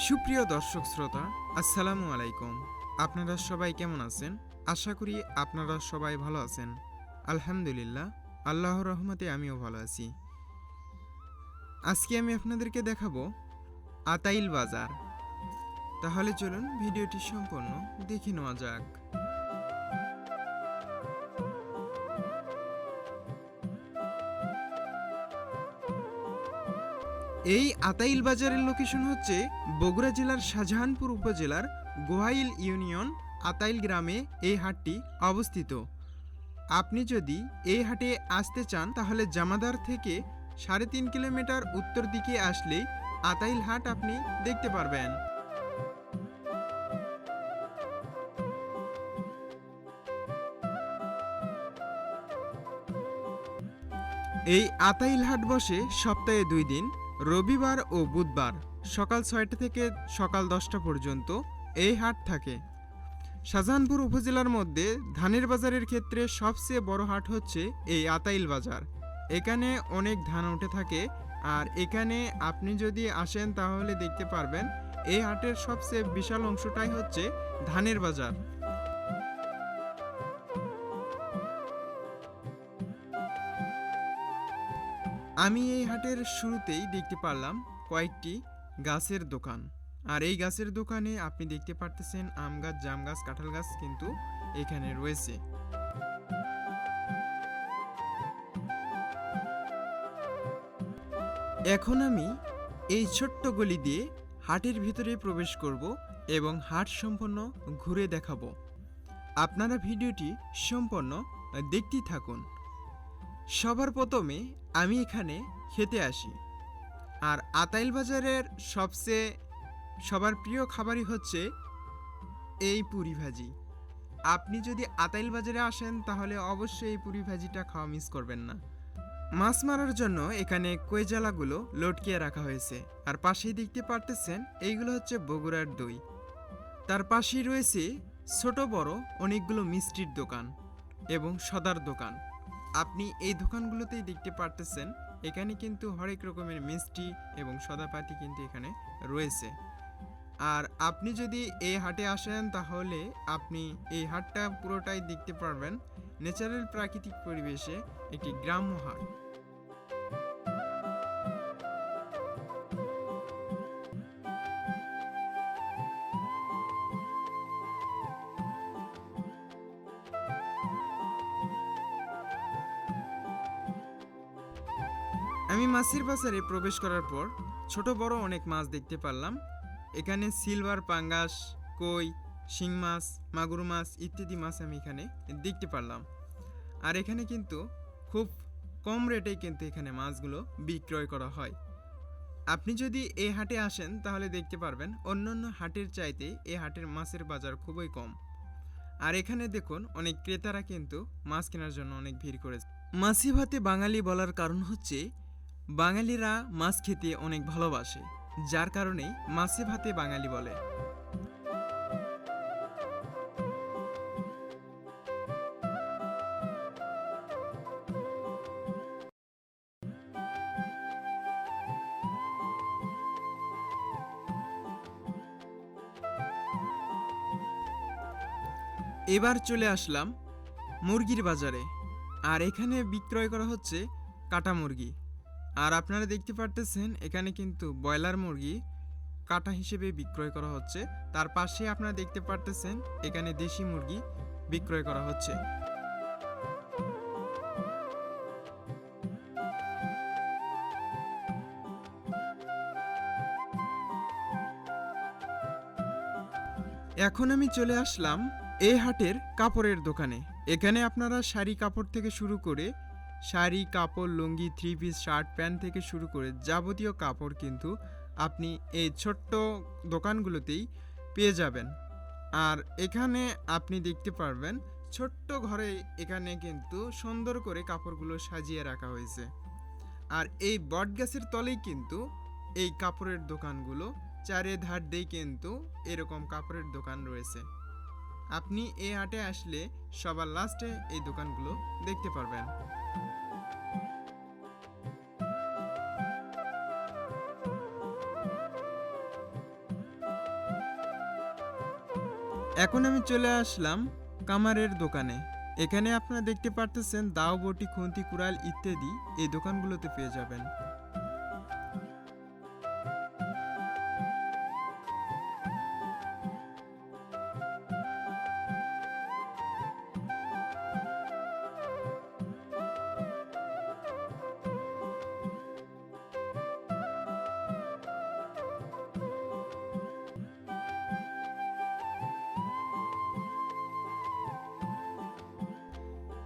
সুপ্রিয় দর্শক শ্রোতা, আসসালামু আলাইকুম। আপনারা সবাই কেমন আছেন? আশা করি আপনারা সবাই ভালো আছেন। আলহামদুলিল্লাহ, আল্লাহর রহমতে আমিও ভালো আছি। আজকে আমি আপনাদেরকে দেখাবো আতাইল বাজার। তাহলে চলুন ভিডিওটি সম্পূর্ণ দেখে নেওয়া যাক। এই আতাইল বাজারের লোকেশন হচ্ছে বগুড়া জেলার শাহজাহানপুর উপজেলার গোহাইল ইউনিয়ন আতাইল গ্রামে এই হাটটি অবস্থিত। আপনি যদি এই হাটে আসতে চান তাহলে জামাদার থেকে 3.5 কিলোমিটার উত্তর দিকে আসলেই আতাইল হাট আপনি দেখতে পারবেন। এই আতাইল হাট বসে সপ্তাহে 2 দিন, রবিবার ও বুধবার সকাল 6টা থেকে সকাল 10টা পর্যন্ত এই হাট থাকে। শাহজাহানপুর উপজেলার মধ্যে ধানের বাজারের ক্ষেত্রে সবচেয়ে বড় হাট হচ্ছে এই আতাইল বাজার। এখানে অনেক ধান উঠে থাকে, আর এখানে আপনি যদি আসেন তাহলে দেখতে পারবেন এই হাটের সবচেয়ে বিশাল অংশটাই হচ্ছে ধানের বাজার। আমি এই হাটের শুরুতেই দেখতে পারলাম কয়েকটি গাছের দোকান, আর এই গাছের দোকানে আপনি দেখতে পারতেছেন আম গাছ, জাম গাছ, কাঁঠাল গাছ কিন্তু এখানে রয়েছে। এখন আমি এই ছোট্ট গলি দিয়ে হাটের ভিতরে প্রবেশ করব এবং হাট সম্পূর্ণ ঘুরে দেখাবো। আপনারা ভিডিওটি সম্পূর্ণ দেখতেই থাকুন। সবার প্রথমে আমি এখানে খেতে আসি, আর আতাইল বাজারের সবার প্রিয় খাবারই হচ্ছে এই পুরি ভাজি। আপনি যদি আতাইল বাজারে আসেন তাহলে অবশ্যই এই পুরি ভাজিটা খাওয়া মিস করবেন না। মাছ মারার জন্য এখানে কইজালাগুলো লটকিয়ে রাখা হয়েছে, আর পাশেই দেখতে পারতেছেন এইগুলো হচ্ছে বগুড়ার দই। তার পাশেই রয়েছে ছোট বড় অনেকগুলো মিষ্টির দোকান এবং সদার দোকান। আপনি এই দোকানগুলোতেই দেখতে পারতেছেন এখানে কিন্তু হরেক রকমের মিষ্টি এবং সদাপাতি কিন্তু এখানে রয়েছে। আর আপনি যদি এই হাটে আসেন তাহলে আপনি এই হাটটা পুরোটাই দেখতে পারবেন ন্যাচারাল প্রাকৃতিক পরিবেশে একটি গ্রাম্য হাট। আমি মাছের বাজারে প্রবেশ করার পর ছোট বড় অনেক মাছ দেখতে পারলাম। এখানে সিলভার, পাঙ্গাস, কই, শিং মাছ, মাগুর মাছ ইত্যাদি মাছ আমি এখানে দেখতে পারলাম। আর এখানে কিন্তু খুব কম রেটেই কিন্তু এখানে মাছগুলো বিক্রয় করা হয়। আপনি যদি এই হাটে আসেন তাহলে দেখতে পারবেন অন্যান্য হাটের চাইতে এই হাটের মাছের বাজার খুবই কম। আর এখানে দেখুন অনেক ক্রেতারা কিন্তু মাছ কেনার জন্য অনেক ভিড় করেছে। মাছে ভাতে বাঙালি বলার কারণ হচ্ছে বাঙালিরা মাছ খেতে অনেক ভালোবাসে, যার কারণেই মাছে ভাতে বাঙালি বলে। এবার চলে আসলাম মুরগির বাজারে, আর এখানে বিক্রয় করা হচ্ছে কাটা মুরগি। আর আপনারা দেখতে পারতেছেন এখানে কিন্তু ব্রয়লার মুরগি কাটা হিসেবে বিক্রয় করা হচ্ছে। তার পাশে আপনারা দেখতে পারতেছেন এখানে দেশি মুরগি বিক্রয় করা হচ্ছে। এখন আমি চলে আসলাম এই হাটের কাপড়ের দোকানে। এখানে আপনারা শাড়ি কাপড় থেকে শুরু করে শাড়ি, কাপড়, লুঙ্গি, 3 পিস, শার্ট, প্যান্ট থেকে শুরু করে যাবতীয় কাপড় কিন্তু আপনি এই ছোট্ট দোকানগুলোতেই পেয়ে যাবেন। আর এখানে আপনি দেখতে পারবেন ছোট্ট ঘরে এখানে কিন্তু সুন্দর করে কাপড়গুলো সাজিয়ে রাখা হয়েছে। আর এই বটগাছের তলেই কিন্তু এই কাপড়ের দোকানগুলো, চারে ধার দিয়ে কিন্তু এরকম কাপড়ের দোকান রয়েছে। আপনি এই হাটে আসলে সবার লাস্টে এই দোকানগুলো দেখতে পারবেন। এখন আমি চলে আসলাম কামারের দোকানে। এখানে আপনারা দেখতে পারতেছেন দাও বটি, খুন্তি, কুড়াল ইত্যাদি এই দোকানগুলোতে পেয়ে যাবেন।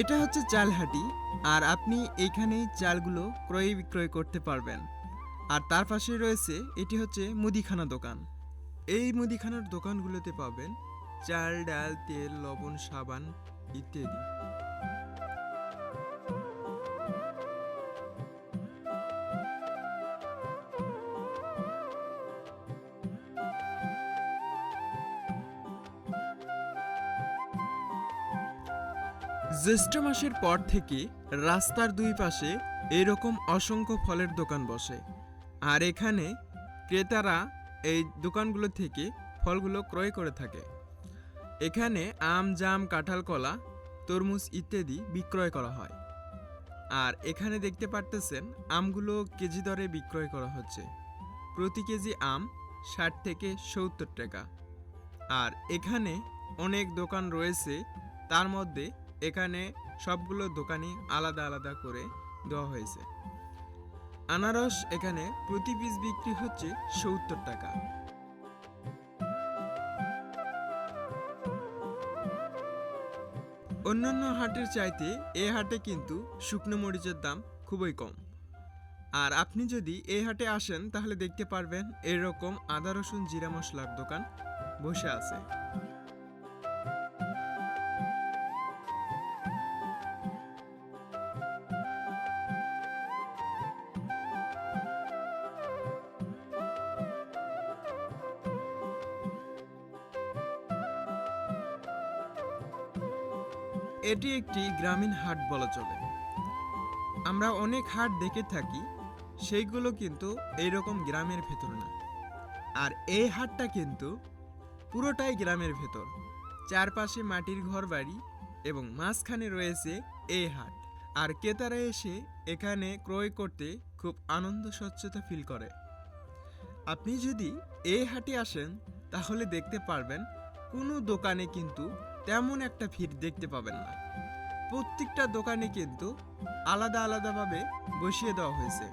এটা হচ্ছে চালহাটি, আর আপনি এইখানেই চালগুলো ক্রয় বিক্রয় করতে পারবেন। আর তার পাশে রয়েছে এটি হচ্ছে মুদিখানা দোকান। এই মুদিখানার দোকানগুলোতে পাবেন চাল, ডাল, তেল, লবণ, সাবান ইত্যাদি। জ্যৈষ্ঠ মাসের পর থেকে রাস্তার দুই পাশে এরকম অসংখ্য ফলের দোকান বসে, আর এখানে ক্রেতারা এই দোকানগুলো থেকে ফলগুলো ক্রয় করে থাকে। এখানে আম, জাম, কাঁঠাল, কলা, তরমুজ ইত্যাদি বিক্রয় করা হয়। আর এখানে দেখতে পারতেছেন আমগুলো কেজি দরে বিক্রয় করা হচ্ছে। প্রতি কেজি আম 60 থেকে 70 টাকা। আর এখানে অনেক দোকান রয়েছে, তার মধ্যে এখানে সবগুলো দোকানই আলাদা আলাদা করে দেওয়া হয়েছে। আনারস এখানে প্রতি পিস বিক্রি হচ্ছে 70 টাকা। অন্যান্য হাটের চাইতে এই হাটে কিন্তু শুকনো মরিচের দাম খুবই কম। আর আপনি যদি এই হাটে আসেন তাহলে দেখতে পারবেন এরকম আদা, রসুন, জিরা মশলার দোকান বসে আছে। এটি একটি গ্রামীণ হাট বলা চলে। আমরা অনেক হাট দেখে থাকি, সেইগুলো কিন্তু এইরকম গ্রামের ভেতর না। আর এই হাটটা কিন্তু পুরোটাই গ্রামের ভেতর। চারপাশে মাটির ঘর বাড়ি এবং মাঝখানে রয়েছে এই হাট। আর ক্রেতারা এসে এখানে ক্রয় করতে খুব আনন্দ স্বচ্ছতা ফিল করে। আপনি যদি এই হাটে আসেন তাহলে দেখতে পারবেন কোনো দোকানে কিন্তু তেমন একটা ভিড় দেখতে পাবেন না। প্রত্যেকটা দোকানে কিন্তু আলাদা আলাদাভাবে বসিয়ে দেওয়া হয়েছে।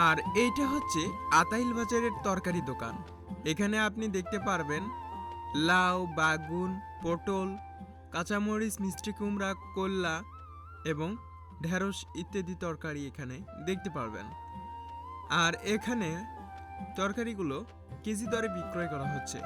আর এইটা হচ্ছে আতাইল বাজারের তরকারি দোকান। এখানে আপনি দেখতে পারবেন লাউ, বাগুন, পটল, কাঁচামরিচ, মিষ্টি কুমড়া, কল্লা এবং ঢেঁড়স ইত্যাদি তরকারি এখানে দেখতে পারবেন। আর এখানে তরকারিগুলো কেজি দরে বিক্রয় করা হচ্ছে।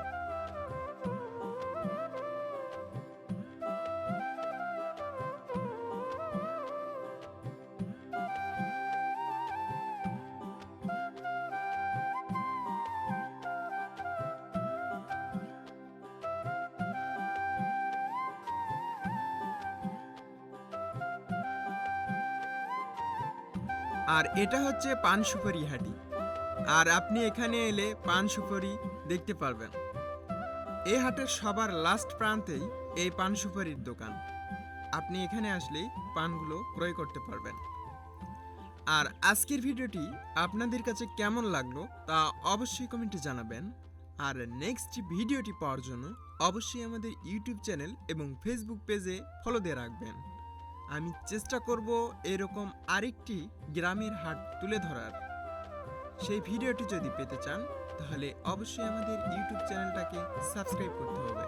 আর এটা হচ্ছে পান সুপারি হাটি। আর আপনি এখানে এলে পান সুপারি দেখতে পারবেন। এই হাটের সবার লাস্ট প্রান্তেই এই পান সুপারির দোকান। আপনি এখানে আসলেই পানগুলো ক্রয় করতে পারবেন। আর আজকের ভিডিওটি আপনাদের কাছে কেমন লাগলো তা অবশ্যই কমেন্টে জানাবেন। আর নেক্সট ভিডিওটি পাওয়ার জন্য অবশ্যই আমাদের ইউটিউব চ্যানেল এবং ফেসবুক পেজে ফলো দিয়ে রাখবেন। আমি চেষ্টা করব এরকম আরেকটি গ্রামের হাট তুলে ধরার। সেই ভিডিওটি যদি পেতে চান তাহলে অবশ্যই আমাদের ইউটিউব চ্যানেলটাকে সাবস্ক্রাইব করতে হবে।